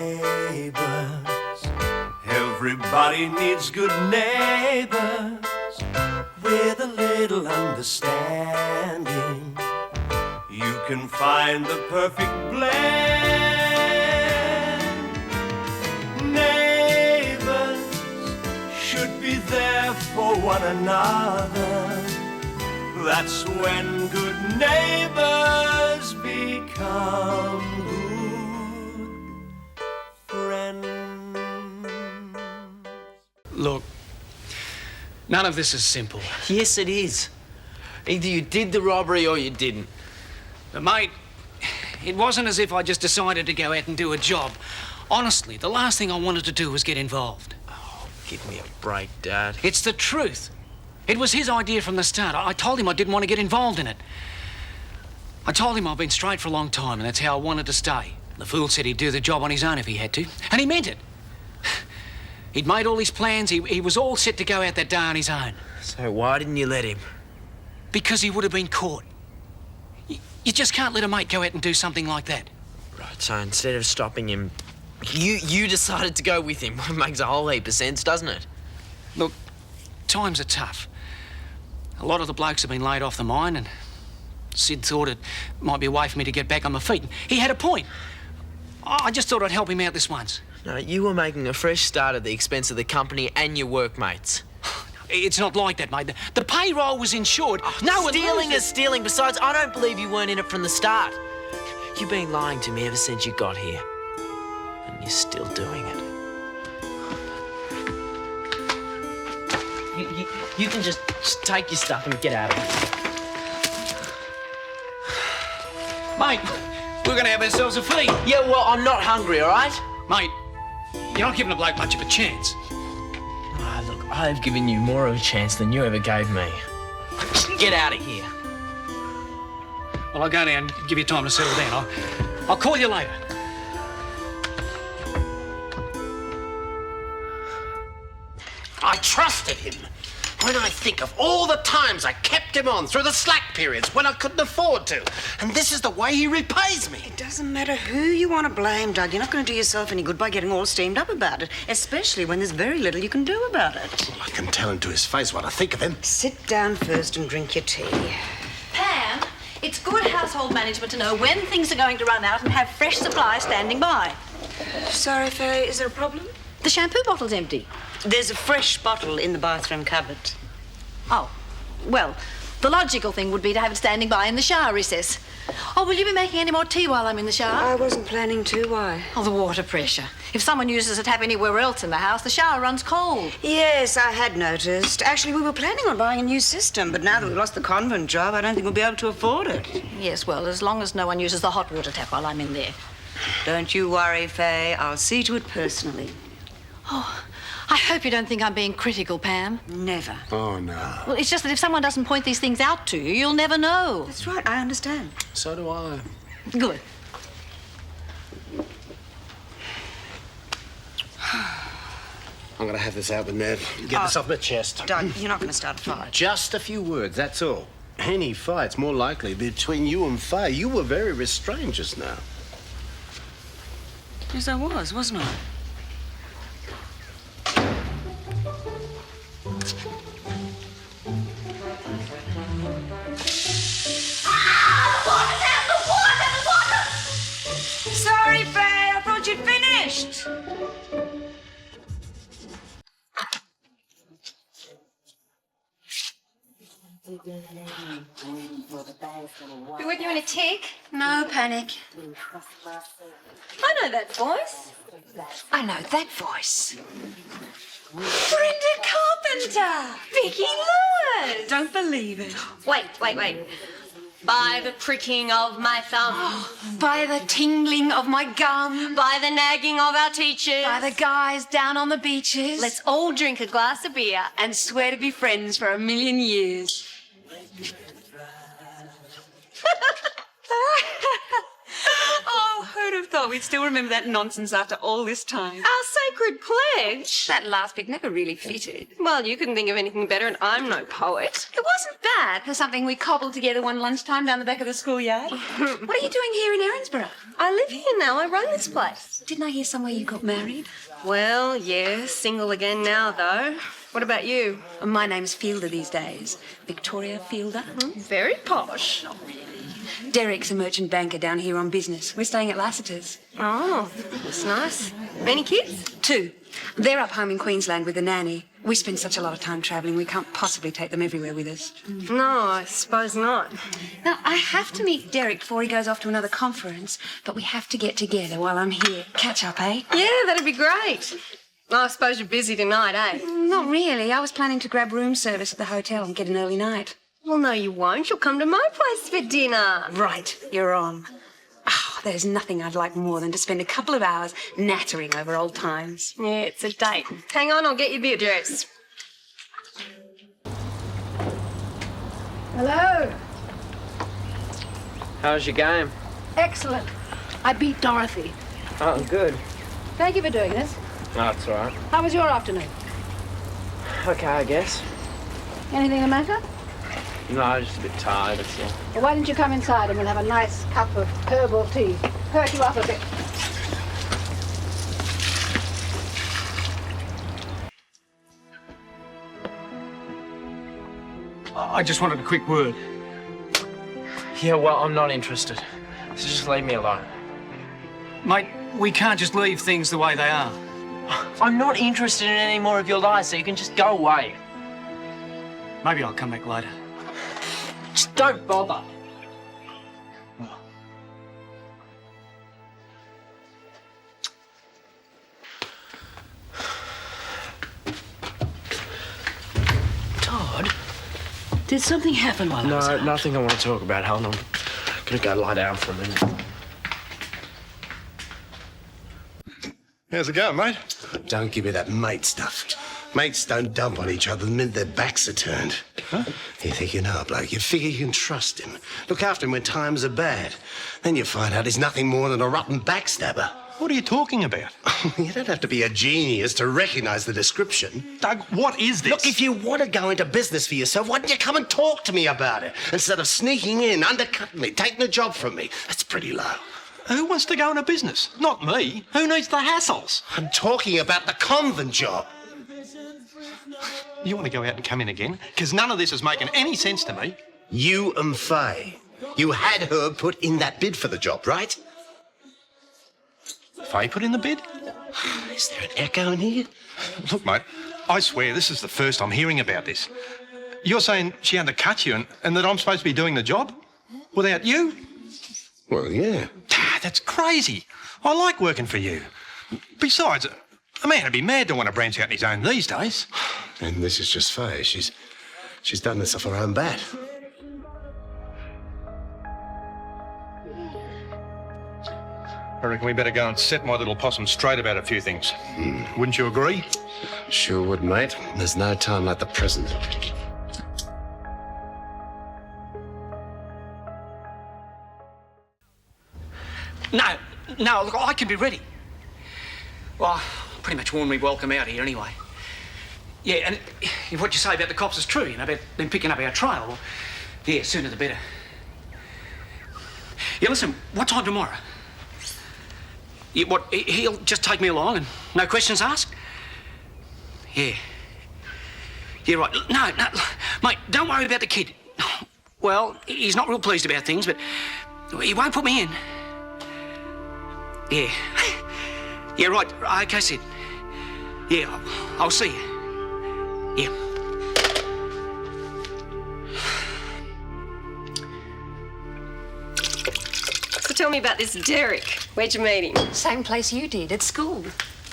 Neighbours, everybody needs good neighbours with a little understanding. You can find the perfect blend. Neighbours should be there for one another. That's when good neighbours become good friends. Look, none of this is simple. Yes, it is. Either you did the robbery or you didn't. But, mate, it wasn't as if I just decided to go out and do a job. Honestly, the last thing I wanted to do was get involved. Oh, give me a break, Dad. It's the truth. It was his idea from the start. I told him I didn't want to get involved in it. I told him I've been straight for a long time, and that's how I wanted to stay. The fool said he'd do the job on his own if he had to, and he meant it. He'd made all his plans. He was all set to go out that day on his own. So why didn't you let him? Because he would have been caught. You just can't let a mate go out and do something like that. Right, so instead of stopping him, you decided to go with him. It makes a whole heap of sense, doesn't it? Look, times are tough. A lot of the blokes have been laid off the mine, and Sid thought it might be a way for me to get back on my feet. He had a point. I just thought I'd help him out this once. No, you were making a fresh start at the expense of the company and your workmates. It's not like that, mate. The payroll was insured. No, stealing is stealing. Besides, I don't believe you weren't in it from the start. You've been lying to me ever since you got here. And you're still doing it. You can just take your stuff and get out of here. Mate, we're going to have ourselves a feed. Yeah, well, I'm not hungry, all right? Mate, you're not giving a bloke much of a chance. Oh, look, I've given you more of a chance than you ever gave me. Get out of here. Well, I'll go down and give you time to settle down. I'll call you later. I trusted him. When I think of all the times I kept him on through the slack periods when I couldn't afford to, and this is the way he repays me. It doesn't matter who you want to blame, Doug. You're not going to do yourself any good by getting all steamed up about it, especially when there's very little you can do about it. Well, I can tell him to his face what I think of him. Sit down first and drink your tea. Pam, it's good household management to know when things are going to run out and have fresh supplies standing by. Sorry, Faye, is there a problem? The shampoo bottle's empty. There's a fresh bottle in the bathroom cupboard. Oh, well, the logical thing would be to have it standing by in the shower recess. Oh, will you be making any more tea while I'm in the shower? I wasn't planning to. Why? Oh, the water pressure. If someone uses a tap anywhere else in the house, the shower runs cold. Yes, I had noticed. Actually, we were planning on buying a new system, but now that we've lost the convent job, I don't think we'll be able to afford it. Yes, well, as long as no one uses the hot water tap while I'm in there. Don't you worry, Faye. I'll see to it personally. Oh, I hope you don't think I'm being critical, Pam. Never. Oh, no. Well, it's just that if someone doesn't point these things out to you, you'll never know. That's right, I understand. So do I. Good. I'm going to have this out with Nev. Get this off my chest. Doug, you're not going to start a fight. Just a few words, that's all. Any fight's more likely between you and Faye. You were very restrained just now. Yes, I was, wasn't I? Sorry, Faye, I thought you'd finished. Be with you in a tick? No panic. I know that voice. I know that voice. Brenda Carpenter! Vicky Lewis! Don't believe it. Wait. By the pricking of my thumb. By the tingling of my gum. By the nagging of our teachers. By the guys down on the beaches. Let's all drink a glass of beer and swear to be friends for 1,000,000 years. Oh, Oh, who'd have thought we'd still remember that nonsense after all this time? Our sacred pledge. That last bit never really fitted. Well, you couldn't think of anything better, and I'm no poet. It wasn't bad for something we cobbled together one lunchtime down the back of the schoolyard. What are you doing here in Erinsborough? I live here now. I run this place. Didn't I hear somewhere you got married? Well, yeah, single again now, though. What about you? My name's Fielder these days. Victoria Fielder. Very posh. Derek's a merchant banker down here on business. We're staying at Lassiter's. Oh, that's nice. Many kids? 2. They're up home in Queensland with the nanny. We spend such a lot of time travelling, we can't possibly take them everywhere with us. No, I suppose not. Now, I have to meet Derek before he goes off to another conference, but we have to get together while I'm here. Catch up, eh? Yeah, that'd be great. I suppose you're busy tonight, eh? Not really. I was planning to grab room service at the hotel and get an early night. Well, no, you won't. You'll come to my place for dinner. Right, you're on. Oh, there's nothing I'd like more than to spend a couple of hours nattering over old times. Yeah, it's a date. Hang on, I'll get you the address. Hello. How's your game? Excellent. I beat Dorothy. Oh, good. Thank you for doing this. That's all right. How was your afternoon? Okay, I guess. Anything the matter? No, just a bit tired, that's all. Well, why don't you come inside and we'll have a nice cup of herbal tea. Perk you up a bit. I just wanted a quick word. Yeah, well, I'm not interested. So just leave me alone. Mate, we can't just leave things the way they are. I'm not interested in any more of your lies, so you can just go away. Maybe I'll come back later. Just don't bother. Todd, did something happen while I was out? No, nothing I want to talk about, Helen. I'm gonna go lie down for a minute. How's it going, mate? Don't give me that mate stuff. Mates don't dump on each other the minute their backs are turned. Huh? You think you know a bloke, you figure you can trust him. Look after him when times are bad. Then you find out he's nothing more than a rotten backstabber. What are you talking about? You don't have to be a genius to recognise the description. Doug, what is this? Look, if you want to go into business for yourself, why don't you come and talk to me about it? Instead of sneaking in, undercutting me, taking the job from me. That's pretty low. Who wants to go into business? Not me. Who needs the hassles? I'm talking about the convent job. You want to go out and come in again? Because none of this is making any sense to me. You and Faye. You had her put in that bid for the job, right? Faye put in the bid? Is there an echo in here? Look, mate, I swear this is the first I'm hearing about this. You're saying she undercut you and that I'm supposed to be doing the job? Without you? Well, yeah. That's crazy. I like working for you. Besides, a man would be mad to want to branch out on his own these days. And this is just Faye. She's done this off her own bat. I reckon we better go and set my little possum straight about a few things. Wouldn't you agree? Sure would, mate. There's no time like the present. No, look, I can be ready. Well, pretty much warned me welcome out here anyway. Yeah, and if what you say about the cops is true, you know, about them picking up our trail, well, yeah, sooner the better. Yeah, listen, what time tomorrow? Yeah, what, he'll just take me along and no questions asked? Yeah. Yeah, right. No, mate, don't worry about the kid. Well, he's not real pleased about things, but he won't put me in. Yeah. Yeah, right. Okay, Sid. Yeah, I'll see you. Yeah. So tell me about this Derek. Where'd you meet him? Same place you did, at school.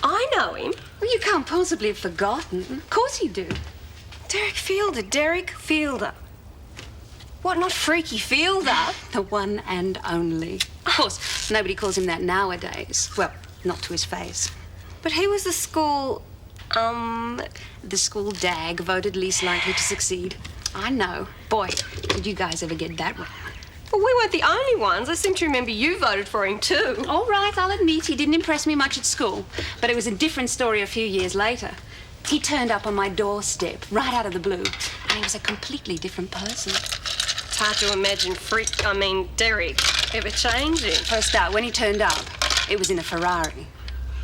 I know him. Well, you can't possibly have forgotten. Of course you do. Derek Fielder. What, not Freaky Fielder? The one and only. Of course, nobody calls him that nowadays. Well, not to his face. But he was the school, The school dag voted least likely to succeed. I know. Boy, did you guys ever get that wrong. Well, we weren't the only ones. I seem to remember you voted for him too. All right, I'll admit he didn't impress me much at school, but it was a different story a few years later. He turned up on my doorstep, right out of the blue, and he was a completely different person. It's hard to imagine Derek ever changing. For a start, when he turned up, it was in a Ferrari.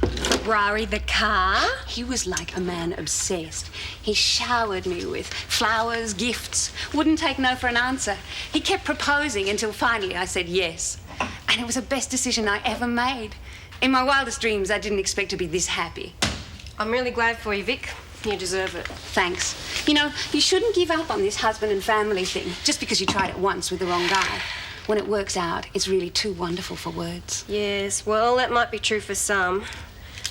Ferrari the car? He was like a man obsessed. He showered me with flowers, gifts, wouldn't take no for an answer. He kept proposing until finally I said yes. And it was the best decision I ever made. In my wildest dreams, I didn't expect to be this happy. I'm really glad for you, Vic. You deserve it. Thanks. You know, you shouldn't give up on this husband and family thing just because you tried it once with the wrong guy. When it works out, it's really too wonderful for words. Yes, well, that might be true for some.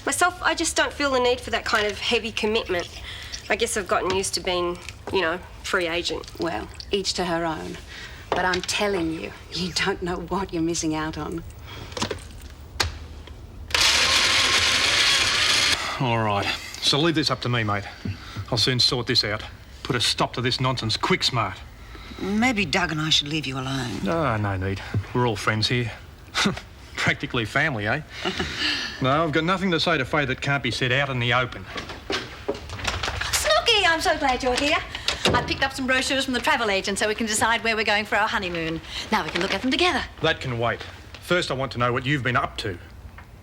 Myself, I just don't feel the need for that kind of heavy commitment. I guess I've gotten used to being, free agent. Well, each to her own. But I'm telling you, you don't know what you're missing out on. All right. So leave this up to me, mate. I'll soon sort this out. Put a stop to this nonsense quick smart. Maybe Doug and I should leave you alone. No need. We're all friends here. Practically family, eh? No, I've got nothing to say to Faye that can't be said out in the open. Snooky, I'm so glad you're here. I picked up some brochures from the travel agent so we can decide where we're going for our honeymoon. Now we can look at them together. That can wait. First, I want to know what you've been up to.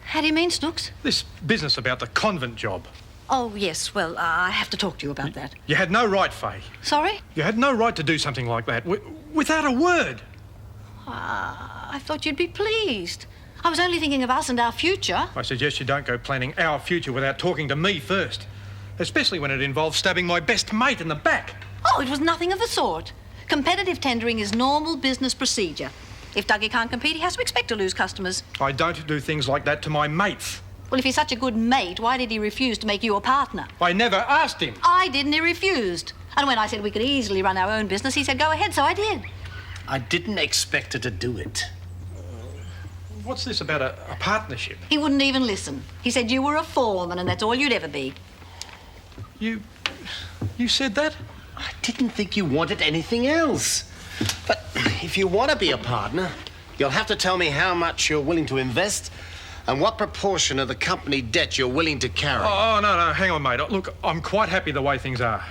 How do you mean, Snooks? This business about the convent job. Oh, yes. Well, I have to talk to you about that. You had no right, Faye. Sorry? You had no right to do something like that without a word. I thought you'd be pleased. I was only thinking of us and our future. I suggest you don't go planning our future without talking to me first. Especially when it involves stabbing my best mate in the back. Oh, it was nothing of the sort. Competitive tendering is normal business procedure. If Dougie can't compete, he has to expect to lose customers. I don't do things like that to my mates. Well, if he's such a good mate, why did he refuse to make you a partner? I never asked him. I didn't, he refused. And when I said we could easily run our own business, he said go ahead, so I did. I didn't expect her to do it. What's this about a partnership? He wouldn't even listen. He said you were a foreman and that's all you'd ever be. You said that? I didn't think you wanted anything else. But if you want to be a partner, you'll have to tell me how much you're willing to invest and what proportion of the company debt you're willing to carry. Oh, no, hang on, mate. Look, I'm quite happy the way things are.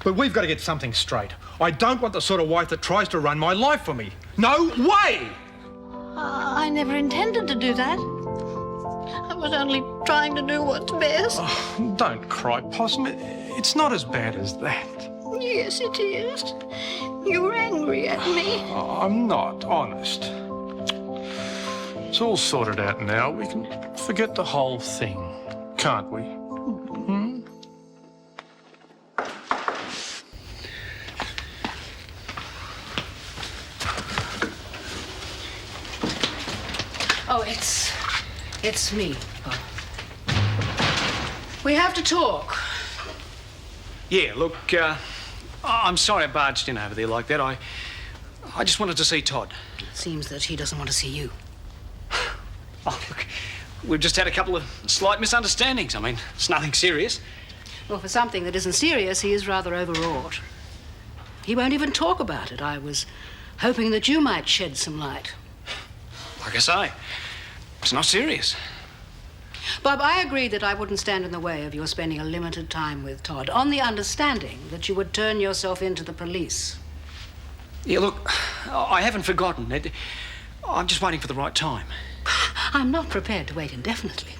But we've got to get something straight. I don't want the sort of wife that tries to run my life for me. No way! I never intended to do that. I was only trying to do what's best. Oh, don't cry, Possum. It's not as bad as that. Yes, it is. You were angry at me. I'm not, honest. It's all sorted out now. We can forget the whole thing, can't we? Oh, it's me. We have to talk. Yeah, look, I'm sorry I barged in over there like that. I just wanted to see Todd. It seems that he doesn't want to see you. Oh, look, we've just had a couple of slight misunderstandings. I mean, it's nothing serious. Well, for something that isn't serious, he is rather overwrought. He won't even talk about it. I was hoping that you might shed some light. Like I say, it's not serious. Bob, I agreed that I wouldn't stand in the way of your spending a limited time with Todd, on the understanding that you would turn yourself into the police. Yeah, look, I haven't forgotten it. I'm just waiting for the right time. I'm not prepared to wait indefinitely.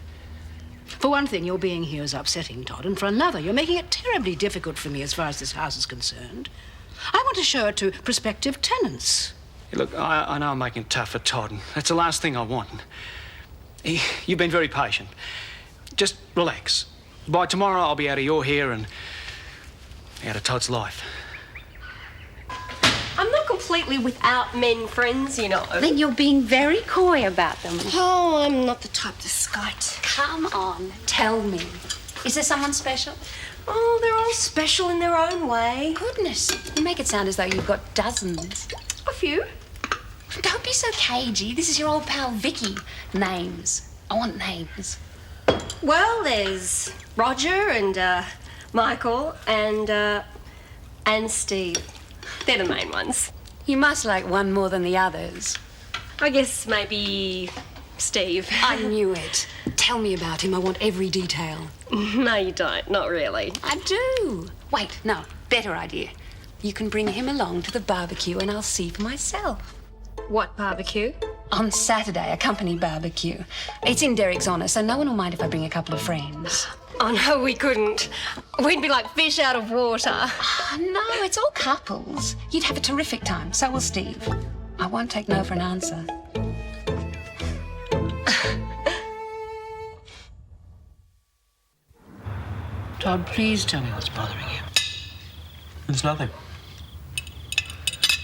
For one thing, your being here is upsetting Todd, and for another, you're making it terribly difficult for me as far as this house is concerned. I want to show it to prospective tenants. Yeah, look, I know I'm making it tough for Todd, and that's the last thing I want. You've been very patient. Just relax. By tomorrow, I'll be out of your hair and out of Todd's life. I'm not completely without men friends, you know. Then you're being very coy about them. Oh, I'm not the type to skite. Come on, tell me. Is there someone special? Oh, they're all special in their own way. Goodness, you make it sound as though you've got dozens. A few. Don't be so cagey. This is your old pal Vicky. Names. I want names. Well, there's Roger and Michael and Steve. They're the main ones. You must like one more than the others. I guess maybe Steve. I knew it. Tell me about him. I want every detail. No, you don't. Not really. I do. Wait, no. Better idea. You can bring him along to the barbecue and I'll see for myself. What barbecue? On Saturday, a company barbecue. It's in Derek's honour, so no one will mind if I bring a couple of friends. Oh, no, we couldn't. We'd be like fish out of water. No, it's all couples. You'd have a terrific time. So will Steve. I won't take no for an answer. Todd, please tell me what's bothering you. It's nothing.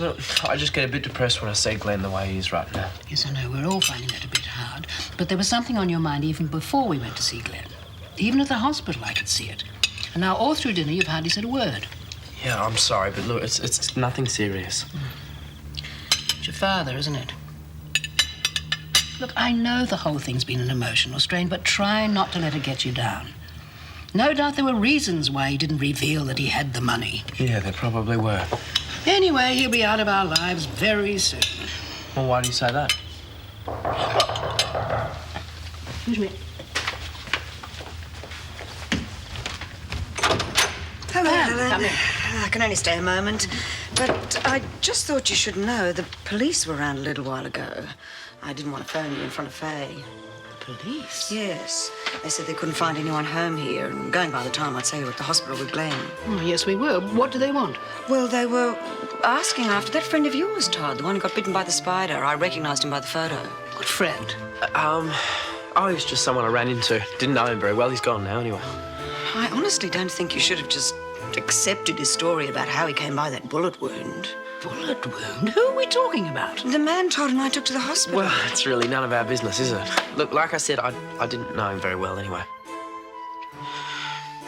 Look, I just get a bit depressed when I see Glenn the way he is right now. Yes, I know. We're all finding that a bit hard. But there was something on your mind even before we went to see Glenn. Even at the hospital, I could see it. And now all through dinner, you've hardly said a word. Yeah, I'm sorry, but look, it's nothing serious. It's your father, isn't it? Look, I know the whole thing's been an emotional strain, but try not to let it get you down. No doubt there were reasons why he didn't reveal that he had the money. Yeah, there probably were. Anyway, he'll be out of our lives very soon. Well, why do you say that? Excuse me. Hello, Helen. Come in. I can only stay a moment, but I just thought you should know the police were around a little while ago. I didn't want to phone you in front of Faye. Police? Yes. They said they couldn't find anyone home here, and going by the time, I'd say you were at the hospital with Glenn. Oh, yes, we were. What do they want? Well, they were asking after that friend of yours, Todd, the one who got bitten by the spider. I recognised him by the photo. What friend? Oh, he's just someone I ran into. Didn't know him very well. He's gone now, anyway. I honestly don't think you should have just accepted his story about how he came by that bullet wound. Bullet wound? Who are we talking about? The man Todd and I took to the hospital. Well, it's really none of our business, is it? Look, like I said, I didn't know him very well anyway.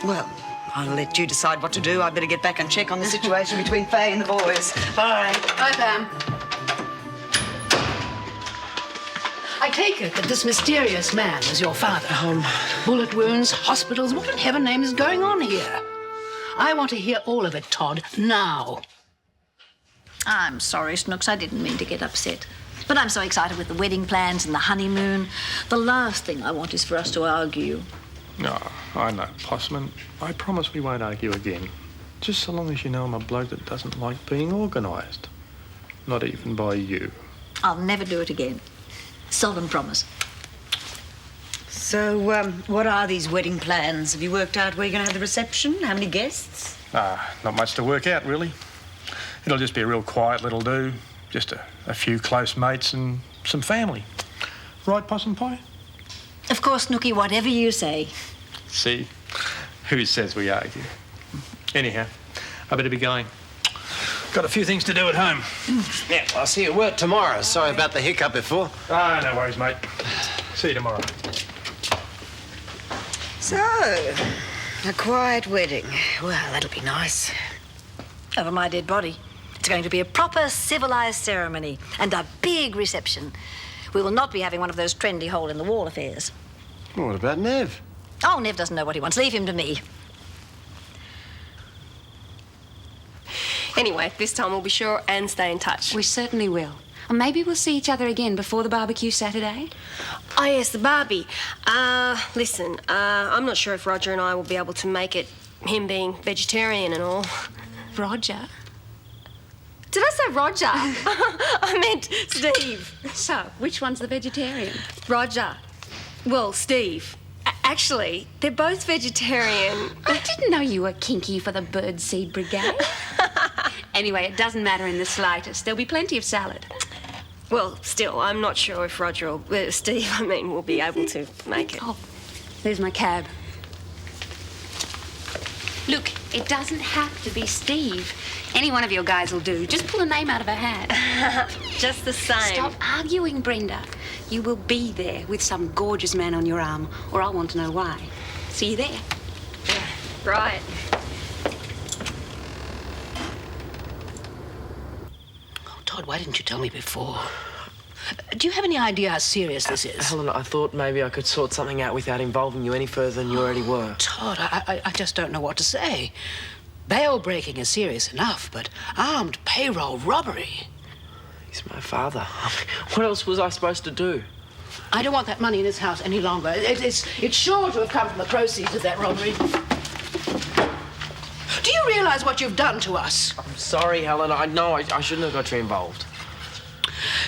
Well, I'll let you decide what to do. I better get back and check on the situation between Faye and the boys. Bye. Bye, Pam. I take it that this mysterious man is your father. Bullet wounds, hospitals, what in heaven's name is going on here? I want to hear all of it, Todd, now. I'm sorry, Snooks. I didn't mean to get upset. But I'm so excited with the wedding plans and the honeymoon. The last thing I want is for us to argue. No, I know, Possum. I promise we won't argue again. Just so long as you know I'm a bloke that doesn't like being organised. Not even by you. I'll never do it again. Solemn promise. So, what are these wedding plans? Have you worked out where you're going to have the reception? How many guests? Not much to work out, really. It'll just be a real quiet little do. Just a few close mates and some family. Right, Possum Pie? Of course, Snooky, whatever you say. See? Who says we argue? Anyhow, I better be going. Got a few things to do at home. Yeah, well, I'll see you at work tomorrow. Sorry about the hiccup before. No worries, mate. See you tomorrow. So, a quiet wedding. Well, that'll be nice. Over my dead body. It's going to be a proper civilised ceremony and a big reception. We will not be having one of those trendy hole-in-the-wall affairs. Well, what about Nev? Oh, Nev doesn't know what he wants. Leave him to me. Anyway, this time we'll be sure and stay in touch. We certainly will. And maybe we'll see each other again before the barbecue Saturday. Oh, yes, the Barbie. Listen, I'm not sure if Roger and I will be able to make it, him being vegetarian and all. Roger? Did I say Roger? I meant Steve. So, which one's the vegetarian? Roger. Well, Steve. Actually, they're both vegetarian. I didn't know you were kinky for the birdseed brigade. Anyway, it doesn't matter in the slightest. There'll be plenty of salad. Well, still, I'm not sure if Roger or Steve, will be able to make it. Oh, there's my cab. Look, it doesn't have to be Steve. Any one of your guys will do. Just pull a name out of a hat. Just the same. Stop arguing, Brenda. You will be there with some gorgeous man on your arm, or I'll want to know why. See you there. Right. Oh, Todd, why didn't you tell me before? Do you have any idea how serious this is? Helen, I thought maybe I could sort something out without involving you any further than you already were. Todd, I just don't know what to say. Bail breaking is serious enough, but armed payroll robbery? He's my father. What else was I supposed to do? I don't want that money in this house any longer. It's sure to have come from the proceeds of that robbery. Do you realise what you've done to us? I'm sorry, Helen. I know I shouldn't have got you involved.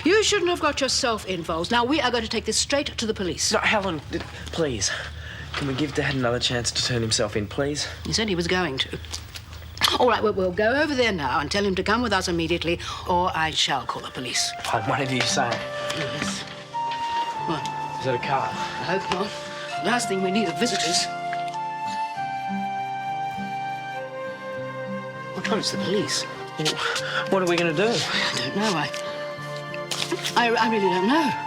You shouldn't have got yourself involved. Now, we are going to take this straight to the police. No, Helen, please. Can we give Dad another chance to turn himself in, please? He said he was going to. All right, we'll go over there now and tell him to come with us immediately, or I shall call the police. Fine, whatever you say. Yes. What? Is it a car? I hope not. Last thing we need are visitors. Well, it's the police. Well, what are we going to do? I don't know. I really don't know.